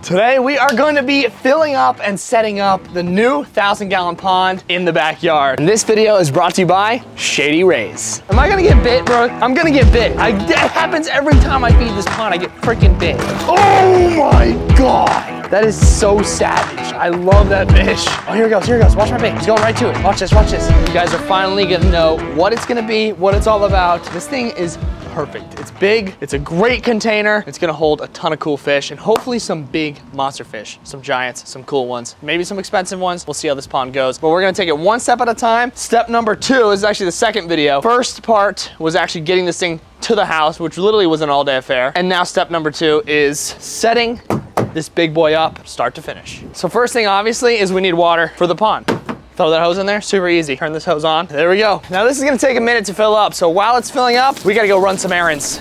Today we are going to be filling up and setting up the new 1,000-gallon pond in the backyard. And this video is brought to you by Shady Rays. Am I gonna get bit, bro? I'm gonna get bit. That happens every time I feed this pond, I get freaking bit. Oh my God. That is so savage. I love that fish. Oh, here it goes, here it goes. Watch my bait. He's going right to it. Watch this, watch this. You guys are finally gonna know what it's gonna be, what it's all about. This thing is perfect. It's big, it's a great container. It's gonna hold a ton of cool fish and hopefully some big monster fish, some giants, some cool ones, maybe some expensive ones. We'll see how this pond goes, but we're gonna take it one step at a time. Step number 2 is actually the second video. First part was actually getting this thing to the house, which literally was an all-day affair. And now step number 2 is setting this big boy up, start to finish. So first thing obviously is we need water for the pond. Throw that hose in there, super easy. Turn this hose on, there we go. Now this is gonna take a minute to fill up, so while it's filling up, we gotta go run some errands.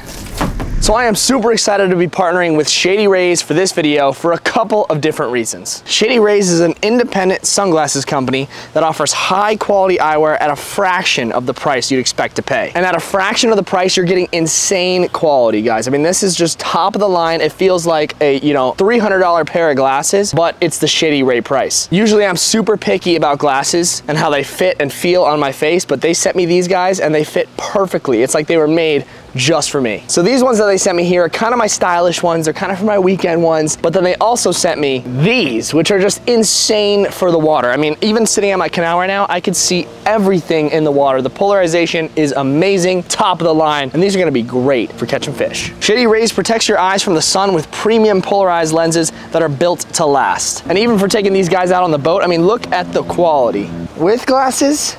So I am super excited to be partnering with Shady Rays for this video for a couple of different reasons. Shady Rays is an independent sunglasses company that offers high quality eyewear at a fraction of the price you'd expect to pay. And at a fraction of the price, you're getting insane quality, guys. I mean, this is just top of the line. It feels like a, $300 pair of glasses, but it's the Shady Ray price. Usually I'm super picky about glasses and how they fit and feel on my face, but they sent me these guys and they fit perfectly. It's like they were made just for me. So these ones that they sent me here are kind of my stylish ones. They're kind of for my weekend ones, but then they also sent me these, which are just insane for the water. I mean, even sitting at my canal right now, I could see everything in the water. The polarization is amazing, top of the line, and these are gonna be great for catching fish. Shady Rays protects your eyes from the sun with premium polarized lenses that are built to last. And even for taking these guys out on the boat, I mean, look at the quality. With glasses,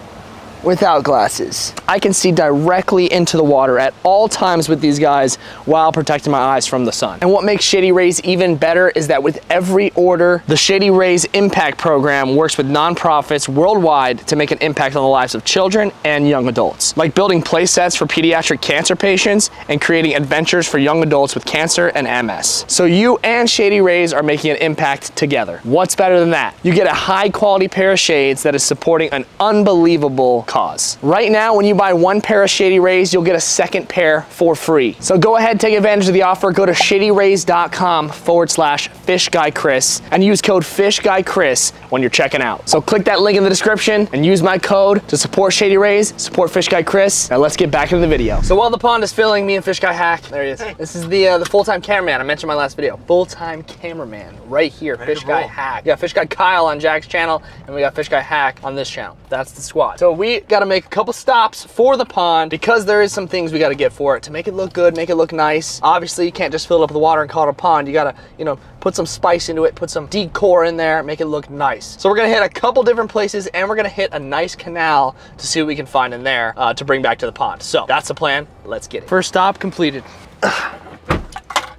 without glasses. I can see directly into the water at all times with these guys while protecting my eyes from the sun. And what makes Shady Rays even better is that with every order, the Shady Rays Impact Program works with nonprofits worldwide to make an impact on the lives of children and young adults, like building play sets for pediatric cancer patients and creating adventures for young adults with cancer and MS. So you and Shady Rays are making an impact together. What's better than that? You get a high quality pair of shades that is supporting an unbelievable cause. Right now, when you buy one pair of Shady Rays, you'll get a second pair for free. So go ahead, take advantage of the offer. Go to shadyrays.com/FishGuyChris and use code FishGuyChris when you're checking out. So click that link in the description and use my code to support Shady Rays, support Fish Guy Chris. Now let's get back into the video. So while the pond is filling, me and Fish Guy Hack, there he is. This is the full-time cameraman I mentioned in my last video. Full-time cameraman right here, Fish Guy Hack. Yeah, Fish Guy Kyle on Jack's channel, and we got Fish Guy Hack on this channel. That's the squad. So we got to make a couple stops for the pond because there is some things we got to get for it to make it look good, make it look nice. Obviously, you can't just fill it up with water and call it a pond. You got to, put some spice into it, put some decor in there, make it look nice. So we're going to hit a couple different places and we're going to hit a nice canal to see what we can find in there to bring back to the pond. So that's the plan. Let's get it. First stop completed.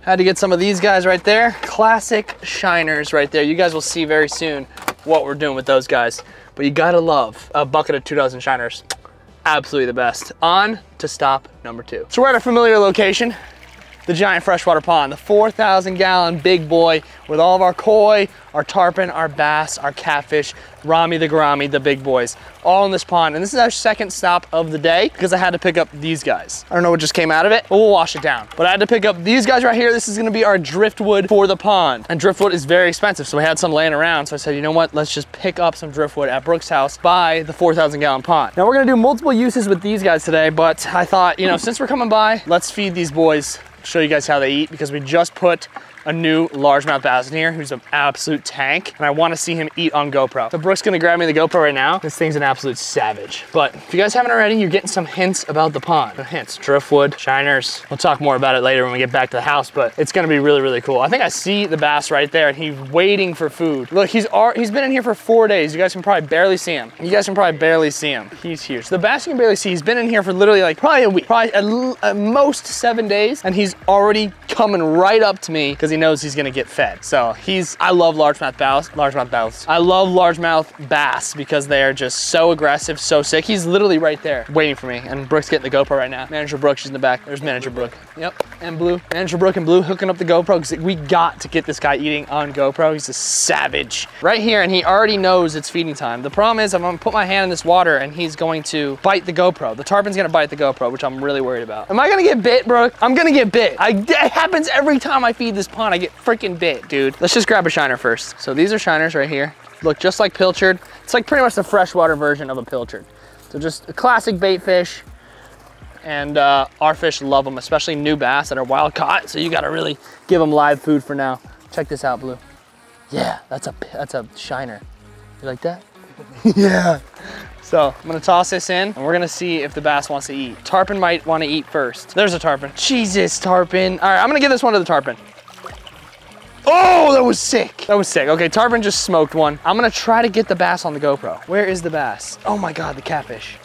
Had to get some of these guys right there. Classic shiners right there. You guys will see very soon what we're doing with those guys. But you gotta love a bucket of 2 dozen shiners. Absolutely the best. On to stop number 2. So we're at a familiar location, the giant freshwater pond, the 4,000-gallon big boy with all of our koi, our tarpon, our bass, our catfish, Rami the gourami, the big boys, all in this pond. And this is our second stop of the day because I had to pick up these guys. I don't know what just came out of it, but we'll wash it down. But I had to pick up these guys right here. This is gonna be our driftwood for the pond. And driftwood is very expensive, so we had some laying around. So I said, you know what, let's just pick up some driftwood at Brooks' house by the 4,000-gallon pond. Now we're gonna do multiple uses with these guys today, but I thought, since we're coming by, let's feed these boys, show you guys how they eat, because we just put a new largemouth bass in here who's an absolute tank, and I want to see him eat on GoPro. So Brooke's gonna grab me the GoPro right now. This thing's an absolute savage. But if you guys haven't already, you're getting some hints about the pond. The hints, driftwood, shiners. We'll talk more about it later when we get back to the house, but it's gonna be really, really cool. I think I see the bass right there, and he's waiting for food. Look, he's been in here for 4 days. You guys can probably barely see him. He's here. So the bass you can barely see, he's been in here for literally probably a week, probably at most 7 days, and he's already coming right up to me because he knows he's gonna get fed. So I love largemouth bass. I love largemouth bass because they are just so aggressive, so sick. He's literally right there waiting for me, and Brooke's getting the GoPro right now. Manager Brooke, she's in the back. There's Manager Brooke. Yep, and Blue. Manager Brooke and Blue hooking up the GoPro because we got to get this guy eating on GoPro. He's a savage. Right here, and he already knows it's feeding time. The problem is I'm gonna put my hand in this water and he's going to bite the GoPro. The tarpon's gonna bite the GoPro, which I'm really worried about. Am I gonna get bit, Brooke? I'm gonna get bit. It happens every time I feed this pond. pond, I get freaking bit, dude. Let's just grab a shiner first. So these are shiners right here. Look just like pilchard. It's like pretty much the freshwater version of a pilchard. So just a classic bait fish. And our fish love them, especially new bass that are wild caught. So you gotta really give them live food for now. Check this out, Blue. Yeah, that's a shiner. You like that? Yeah. So I'm gonna toss this in and we're gonna see if the bass wants to eat. Tarpon might wanna eat first. There's a tarpon. Jesus, tarpon. All right, I'm gonna give this one to the tarpon. Oh, that was sick. That was sick. Okay, tarpon just smoked one. I'm gonna try to get the bass on the GoPro. Where is the bass? Oh my God, the catfish.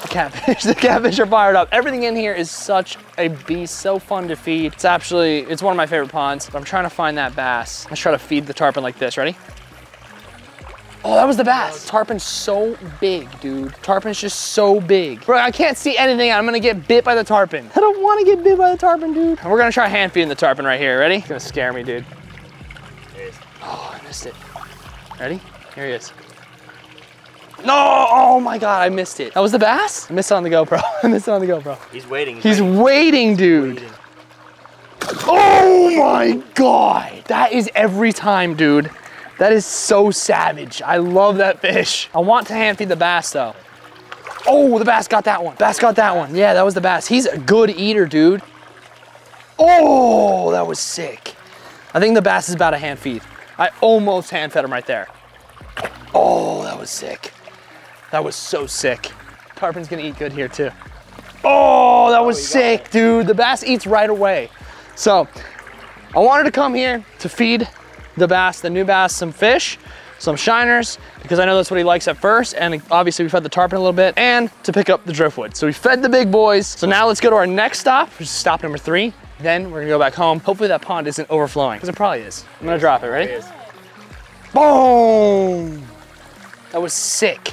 The catfish, the catfish are fired up. Everything in here is such a beast, so fun to feed. It's one of my favorite ponds, but I'm trying to find that bass. Let's try to feed the tarpon like this, ready? Oh, that was the bass. Tarpon's so big, dude. Tarpon's just so big. Bro, I can't see anything. I'm gonna get bit by the tarpon. I don't wanna get bit by the tarpon, dude. And we're gonna try hand feeding the tarpon right here, ready? It's gonna scare me, dude. Oh, I missed it. Ready? Here he is. No, oh my God, I missed it. That was the bass? I missed it on the GoPro. I missed it on the GoPro. He's waiting. He's waiting, dude. Waiting. Oh my God. That is every time, dude. That is so savage. I love that fish. I want to hand feed the bass though. Oh, the bass got that one. Bass got that one. Yeah, that was the bass. He's a good eater, dude. Oh, that was sick. I think the bass is about a hand feed. I almost hand fed him right there. Oh, that was sick. That was so sick. Tarpon's gonna eat good here too. Oh, that was sick, dude. The bass eats right away. So I wanted to come here to feed the bass, the new bass, some fish, some shiners, because I know that's what he likes at first. And obviously we fed the tarpon a little bit, and to pick up the driftwood. So we fed the big boys. So now let's go to our next stop, which is stop number 3. Then we're gonna go back home. Hopefully that pond isn't overflowing, because it probably is. I'm gonna drop it, ready? Boom! That was sick.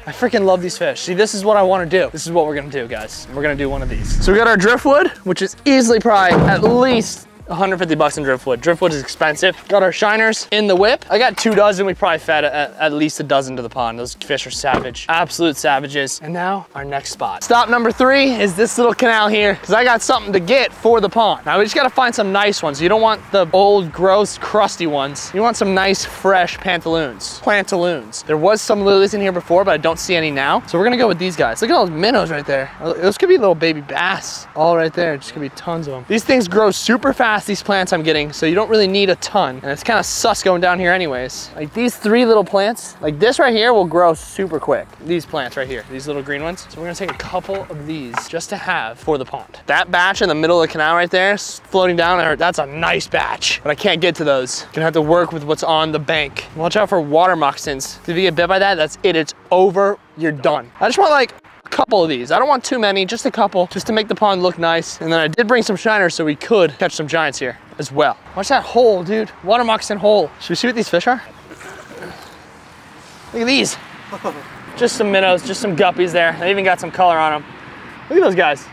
I freaking love these fish. See, this is what I want to do. This is what we're gonna do, guys. We're gonna do one of these. So we got our driftwood, which is easily probably at least 150 bucks in driftwood. Driftwood is expensive. Got our shiners in the whip. I got 2 dozen. We probably fed at least a dozen to the pond. Those fish are savage, absolute savages. And now our next spot. Stop number 3 is this little canal here, because I got something to get for the pond. Now we just gotta find some nice ones. You don't want the old, gross, crusty ones. You want some nice, fresh pantaloons. There was some lilies in here before, but I don't see any now. So we're gonna go with these guys. Look at all those minnows right there. Those could be little baby bass. All right there, just gonna be tons of them. These things grow super fast, these plants I'm getting, so you don't really need a ton. And it's kind of sus going down here anyways. Like these 3 little plants, like this right here will grow super quick. These plants right here, these little green ones. So we're gonna take a couple of these just to have for the pond. That batch in the middle of the canal right there, floating down there, that's a nice batch, but I can't get to those. Gonna have to work with what's on the bank. Watch out for water moccasins. If you get bit by that, that's it, it's over, you're done. I just want like a couple of these. I don't want too many, just a couple, just to make the pond look nice. And then I did bring some shiners so we could catch some giants here as well. Watch that hole, dude. Water moccasin hole. Should we see what these fish are? Look at these. Just some minnows, just some guppies there. They even got some color on them. Look at those guys.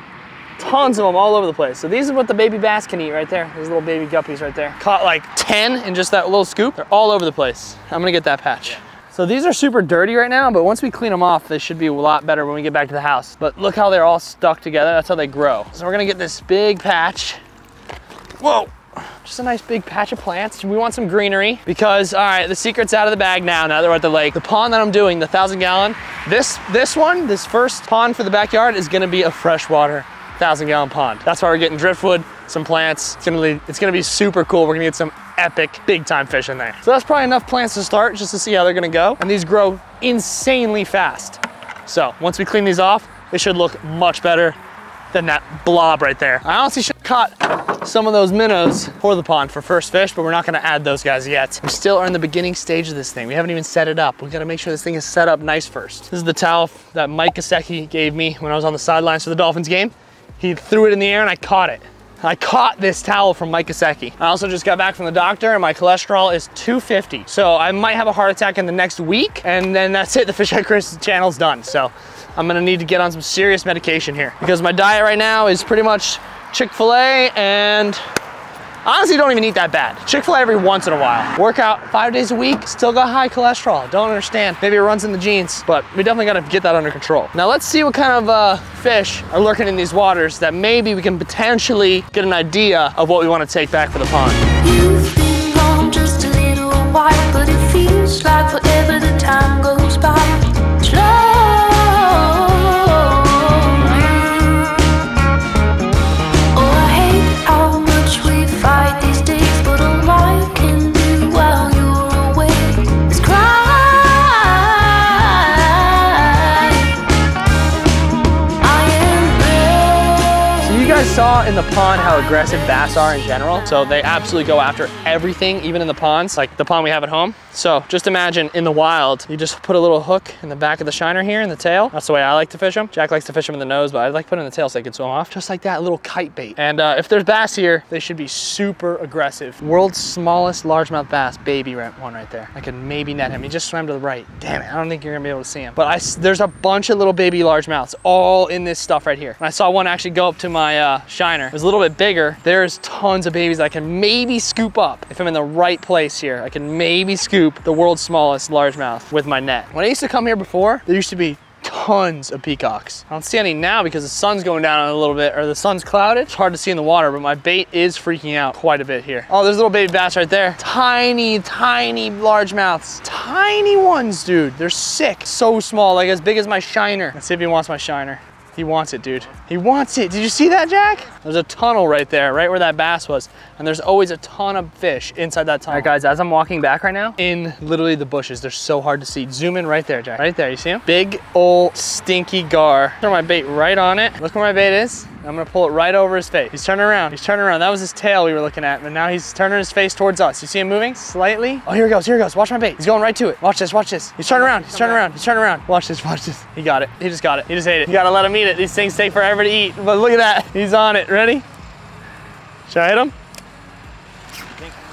Tons of them all over the place. So these are what the baby bass can eat right there. These little baby guppies right there. Caught like 10 in just that little scoop. They're all over the place. I'm gonna get that patch. So these are super dirty right now, but once we clean them off, they should be a lot better when we get back to the house. But look how they're all stuck together. That's how they grow. So we're gonna get this big patch. Whoa, just a nice big patch of plants. We want some greenery because, all right, the secret's out of the bag now that we're at the lake. The pond that I'm doing, the 1,000 gallon, this first pond for the backyard is gonna be a freshwater 1,000 gallon pond. That's why we're getting driftwood, some plants. It's gonna be super cool. We're gonna get some epic big time fish in there. So that's probably enough plants to start just to see how they're gonna go. And these grow insanely fast. So once we clean these off, they should look much better than that blob right there. I honestly should have caught some of those minnows for the pond for first fish, but we're not gonna add those guys yet. We still are in the beginning stage of this thing. We haven't even set it up. We gotta make sure this thing is set up nice first. This is the towel that Mike Gesicki gave me when I was on the sidelines for the Dolphins game. He threw it in the air and I caught it. I caught this towel from Mike Gesicki. I also just got back from the doctor and my cholesterol is 250. So I might have a heart attack in the next week and then that's it, the Fish Eye Chris channel's done. So I'm gonna need to get on some serious medication here because my diet right now is pretty much Chick-fil-A and Honestly, don't even eat that bad. Chick-fil-A every once in a while. Workout 5 days a week, still got high cholesterol. Don't understand. Maybe it runs in the genes, but we definitely gotta get that under control. Now let's see what kind of fish are lurking in these waters that maybe we can potentially get an idea of what we wanna take back for the pond. You've been gone just a little while, but it feels like forever the time goes by. Slow. Saw in the pond how aggressive bass are in general. So they absolutely go after everything, even in the ponds, like the pond we have at home. So just imagine in the wild, you just put a little hook in the back of the shiner here in the tail. That's the way I like to fish them. Jack likes to fish them in the nose, but I like putting in the tail so they can swim off. Just like that, a little kite bait. And if there's bass here, they should be super aggressive. World's smallest largemouth bass, baby one right there. I could maybe net him. He just swam to the right. Damn it, I don't think you're gonna be able to see him. But there's a bunch of little baby largemouths all in this stuff right here. And I saw one actually go up to my shiner. It was a little bit bigger. There's tons of babies I can maybe scoop up. If I'm in the right place here, I can maybe scoop the world's smallest largemouth with my net. When I used to come here before, there used to be tons of peacocks. I don't see any now because the sun's going down a little bit, or the sun's clouded. It's hard to see in the water, but my bait is freaking out quite a bit here. Oh, there's a little baby bass right there. Tiny, tiny largemouths. Tiny ones, dude. They're sick. So small, like as big as my shiner. Let's see if he wants my shiner. He wants it, dude. He wants it. Did you see that, Jack? There's a tunnel right there, right where that bass was. And there's always a ton of fish inside that tunnel. All right, guys, as I'm walking back right now, in literally the bushes, they're so hard to see. Zoom in right there, Jack. Right there, you see him? Big old stinky gar. Throw my bait right on it. Look where my bait is. I'm gonna pull it right over his face. He's turning around, he's turning around. That was his tail we were looking at, but now he's turning his face towards us. You see him moving slightly? Oh, here he goes, here he goes. Watch my bait. He's going right to it. Watch this, watch this. He's turning around, he's turning around, he's turning around. Watch this, watch this. He got it, he just got it. He just ate it. You gotta let him eat it. These things take forever to eat, but look at that. He's on it, ready? Should I hit him?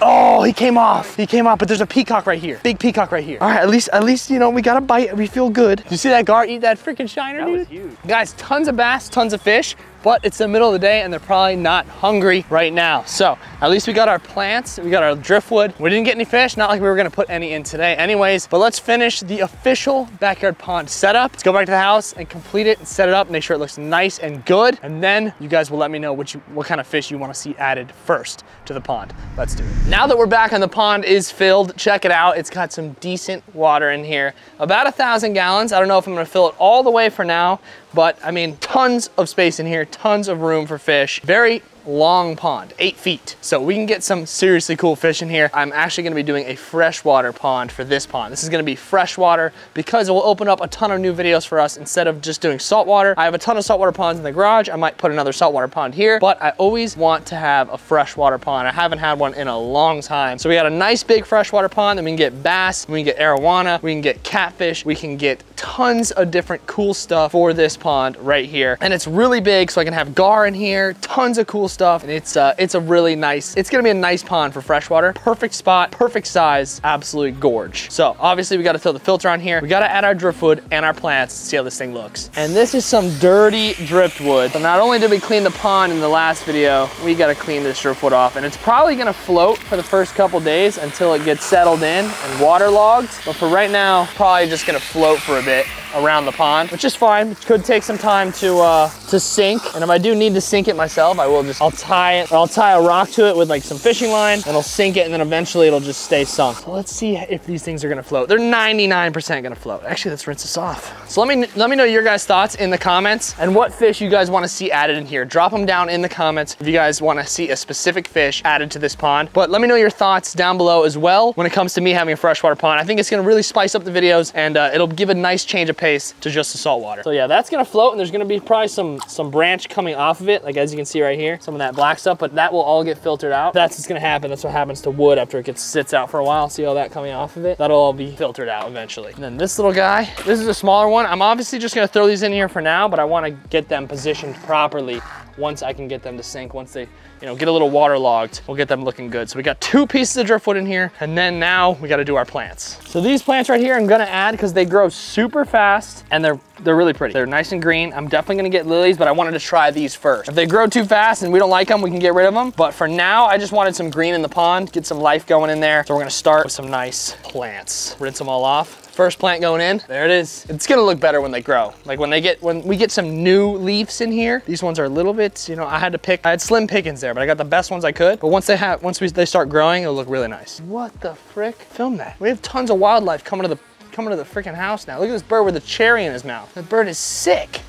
Oh, he came off. He came off, but there's a peacock right here. Big peacock right here. All right, at least, you know, we got a bite. We feel good. Did you see that gar eat that freaking shiner, dude? That was huge. Guys, tons of bass, tons of fish, but it's the middle of the day and they're probably not hungry right now. So at least we got our plants, we got our driftwood. We didn't get any fish, not like we were gonna put any in today anyways, but let's finish the official backyard pond setup. Let's go back to the house and complete it and set it up, make sure it looks nice and good. And then you guys will let me know what kind of fish you wanna see added first to the pond. Let's do it. Now that we're back and the pond is filled, check it out. It's got some decent water in here. About 1,000 gallons. I don't know if I'm gonna fill it all the way for now, but I mean, tons of space in here, tons of room for fish. Very long pond, 8 feet. So we can get some seriously cool fish in here. I'm actually gonna be doing a freshwater pond for this pond. This is gonna be freshwater because it will open up a ton of new videos for us instead of just doing saltwater. I have a ton of saltwater ponds in the garage. I might put another saltwater pond here, but I always want to have a freshwater pond. I haven't had one in a long time. So we got a nice big freshwater pond, and we can get bass, we can get arowana, we can get catfish, we can get tons of different cool stuff for this pond right here. And it's really big, so I can have gar in here, tons of cool stuff. And it's a really nice, it's gonna be a nice pond for freshwater. Perfect spot, perfect size, absolutely gorge. So obviously we gotta throw the filter on here. We gotta add our driftwood and our plants to see how this thing looks. And this is some dirty driftwood. So not only did we clean the pond in the last video, we gotta clean this driftwood off. And it's probably gonna float for the first couple days until it gets settled in and waterlogged. But for right now, probably just gonna float for a bit around the pond, which is fine. It could take some time to sink. And if I do need to sink it myself, I'll tie it, or I'll tie a rock to it with like some fishing line, and I'll sink it, and then eventually it'll just stay sunk. So let's see if these things are gonna float. They're 99% gonna float. Actually, let's rinse this off. So let me know your guys' thoughts in the comments and what fish you guys wanna see added in here. Drop them down in the comments if you guys wanna see a specific fish added to this pond. But let me know your thoughts down below as well when it comes to me having a freshwater pond. I think it's gonna really spice up the videos, and it'll give a nice change of pace to just the saltwater. So yeah, that's gonna float, and there's gonna be probably some branch coming off of it, like as you can see right here, some of that black stuff, but that will all get filtered out. That's what's gonna happen. That's what happens to wood after it sits out for a while. See all that coming off of it? That'll all be filtered out eventually. And then this little guy, this is a smaller one. I'm obviously just gonna throw these in here for now, but I wanna get them positioned properly once I can get them to sink, once they you know, get a little waterlogged, we'll get them looking good. So we got 2 pieces of driftwood in here, and then now we got to do our plants. So these plants right here, I'm gonna add because they grow super fast and they're really pretty. They're nice and green. I'm definitely gonna get lilies, but I wanted to try these first. If they grow too fast and we don't like them, we can get rid of them. But for now, I just wanted some green in the pond, get some life going in there. So we're gonna start with some nice plants. Rinse them all off. First plant going in, there it is. It's gonna look better when they grow. Like when we get some new leaves in here, these ones are a little bit, you know, I had slim pickings there, but I got the best ones I could. But once they start growing, it'll look really nice. What the frick? Film that. We have tons of wildlife coming to the freaking house now. Look at this bird with a cherry in his mouth. That bird is sick.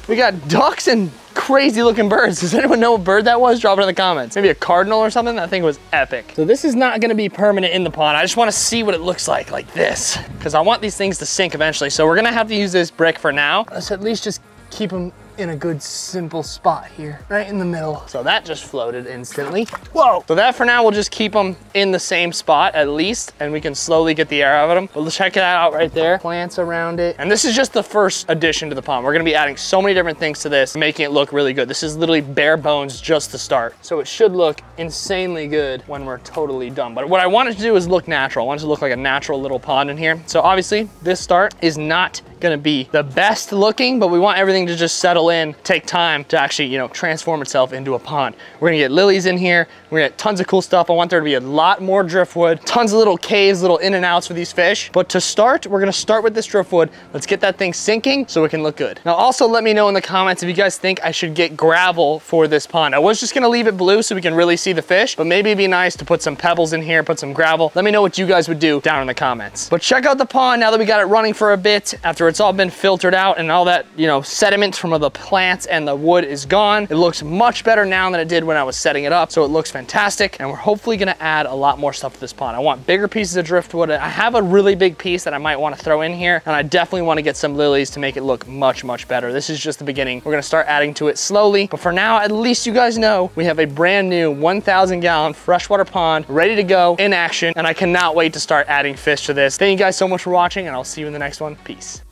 We got ducks and crazy looking birds. Does anyone know what bird that was? Drop it in the comments. Maybe a cardinal or something? That thing was epic. So this is not gonna be permanent in the pond. I just wanna see what it looks like this. Because I want these things to sink eventually. So we're gonna have to use this brick for now. Let's at least just keep them in a good simple spot here, right in the middle. So that just floated instantly. Whoa! So that for now, we'll just keep them in the same spot at least, and we can slowly get the air out of them. But let's check that out right there. Plants around it. And this is just the first addition to the pond. We're gonna be adding so many different things to this, making it look really good. This is literally bare bones just to start. So it should look insanely good when we're totally done. But what I wanted to do is look natural. I wanted to look like a natural little pond in here. So obviously this start is not gonna be the best looking, but we want everything to just settle in, take time to actually, you know, transform itself into a pond. We're gonna get lilies in here. We're gonna get tons of cool stuff. I want there to be a lot more driftwood, tons of little caves, little in and outs for these fish. But to start, we're gonna start with this driftwood. Let's get that thing sinking so it can look good. Now also let me know in the comments if you guys think I should get gravel for this pond. I was just gonna leave it blue so we can really see the fish, but maybe it'd be nice to put some pebbles in here, put some gravel. Let me know what you guys would do down in the comments. But check out the pond now that we got it running for a bit, after it's all been filtered out and all that, you know, sediment from the plants and the wood is gone. It looks much better now than it did when I was setting it up. So it looks fantastic. And we're hopefully gonna add a lot more stuff to this pond. I want bigger pieces of driftwood. I have a really big piece that I might want to throw in here. And I definitely want to get some lilies to make it look much, much better. This is just the beginning. We're gonna start adding to it slowly. But for now, at least you guys know we have a brand new 1,000 gallon freshwater pond ready to go in action. And I cannot wait to start adding fish to this. Thank you guys so much for watching, and I'll see you in the next one. Peace.